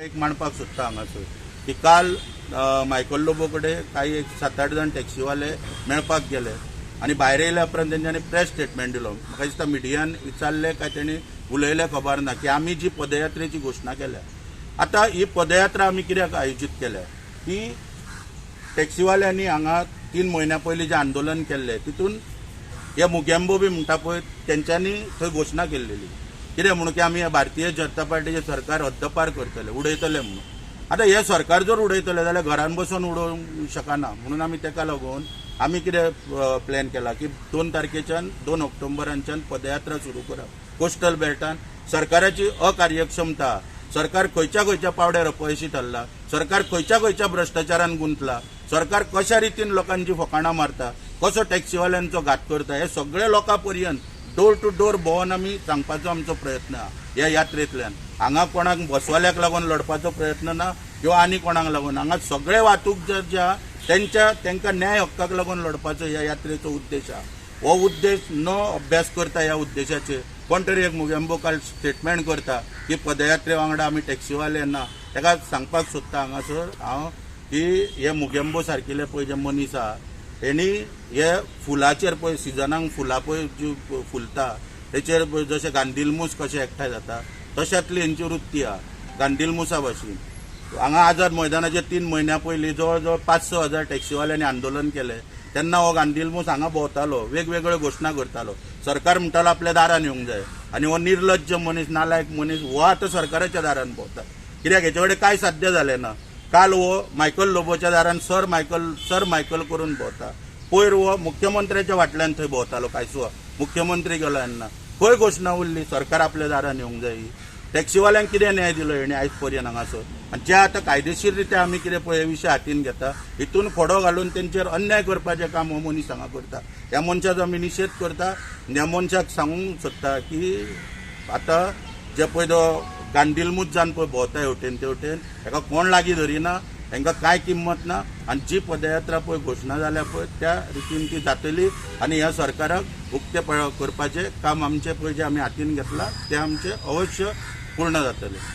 एक मांडपाक सोदता हांगासर की काल मायकल लोबो कडेन काही एक 7-8 जण टॅक्सीवाले मेळपाक गेले आणि भायर येयल्या उपरांत तेंच्यांनी प्रेस स्टेटमेंट दिलो. म्हाका दिसता मिडियान विचारले काय तेणी उलयले खबर ना की आमी जी पदयात्रेची घोशणा केल्या. आता ही पदयात्रा आमी कित्याक आयोजीत केल्या की टॅक्सीवाल्यांनी हांगा 3 म्हयन्या पयलीं जे आंदोलन केल्लें तितून हे मुगेंबो बी म्हणटा पळय तेंच्यांनी थंय घोशणा केल्लेली कितें म्हणून की आमी भारतीय जनता पार्टीचे सरकार हद्दपार करतले उडयतले म्हणून. आता हे सरकार जर उडयतले जाल्यार घरान बसून उडोवंक शकना म्हणून आमी तेका लागून आमी कितें प्लॅन केला की 2 तारखेच्यान 2 ऑक्टोबरांच्यान पदयात्रा सुरू करप. कोस्टल बेल्टान सरकाराची अकार्यक्षमता, सरकार खंयच्या पावड्यार अपयशी थारला, सरकार खंयच्या भ्रष्टाचारान गुंतला, सरकार कशा रितीन लोकांची फकाणां मारता, कसो टॅक्सीवाल्यांचो घात करता, हे सगळे लोकां पर्यंत डोर टू डोर भोंवन आमी सांगपाचो आमचो प्रयत्न आहा ह्या यात्रेंतल्यान. हांगा कोणाक बसवाल्याक लागून लढपाचो प्रयत्न ना किंवा आनी कोणाक लागून. हांगा सगळे वाहतूक जे तांकां न्याय हक्काक लागून लढपाचो ह्या यात्रेचो उद्देश आहा. हो उद्देश न अभ्यास करता ह्या उद्देशाचेर कोण तरी एक मुगेंबो काल स्टेटमेंट करता की पदयात्रे वांगडा आमी टॅक्सीवाले ना. ताका सांगपाक सोदता हांगासर हांव की हे मुगेंबो सारकिले पळय जे मनीस आहा हेणी हे फुलाचेर पळय सिजनाक फुलां पळय जी फुलता तेचेर जशे गांधीलमूस कशे एकठांय जाता तशातली हेंची वृत्ती आहा गांधीलमुसा भाशेन. हांगा आझाद मैदानाचेर 3 म्हयन्या पयलीं जवळ जवळ 5-6 हजार टॅक्सीवाल्यांनी आंदोलन केलें. तेन्ना हो गांधीलमूस हांगा भोंवतालो, वेगवेगळ्यो घोशणा करतालो. सरकार म्हणटालो आपल्या दारान येवंक जाय आनी हो निर्लज्ज मनीस, नालायक मनीस हो आतां सरकाराच्या दारान भोंवता. कित्याक हेचे कडेन कांय साध्य जालें ना. काल हो मायकल लोबोच्या दारान सर मायकल करून भोंवता. पयर हो मुख्यमंत्र्याच्या फाटल्यान थंय भोंवतालो कांयसो मुख्यमंत्री गेलो तेन्ना खंय घोशणा उरली सरकार आपल्या दारान येवंक जाय. टॅक्सीवाल्यांक कितें न्याय दिलो हेणी आयज पर्यंत हांगासर. आनी जे आतां कायदेशीर रित्या आमी कितें पळय हे विशय हातीन घेता हितून खोडो घालून तेंचेर अन्याय करपाचें काम हो मनीस हांगा करता. ह्या मनशाचो आमी निशेध करता. ह्या मनशाक सांगूंक सोदता की आतां जे पळय तो गांधीलमूस जावन पळय भोंवता हेवटेन तेवटेन हेका कोण लागीं धरिना, हांकां कांय किंमत ना. आनी जी पदयात्रा पळय घोशणा जाल्या पळय त्या रितीन ती जातली आनी ह्या सरकाराक उक्ते करपाचें काम आमचें पळय जें आमी हातीन घेतलां तें आमचें अवश्य पूर्ण जातलें.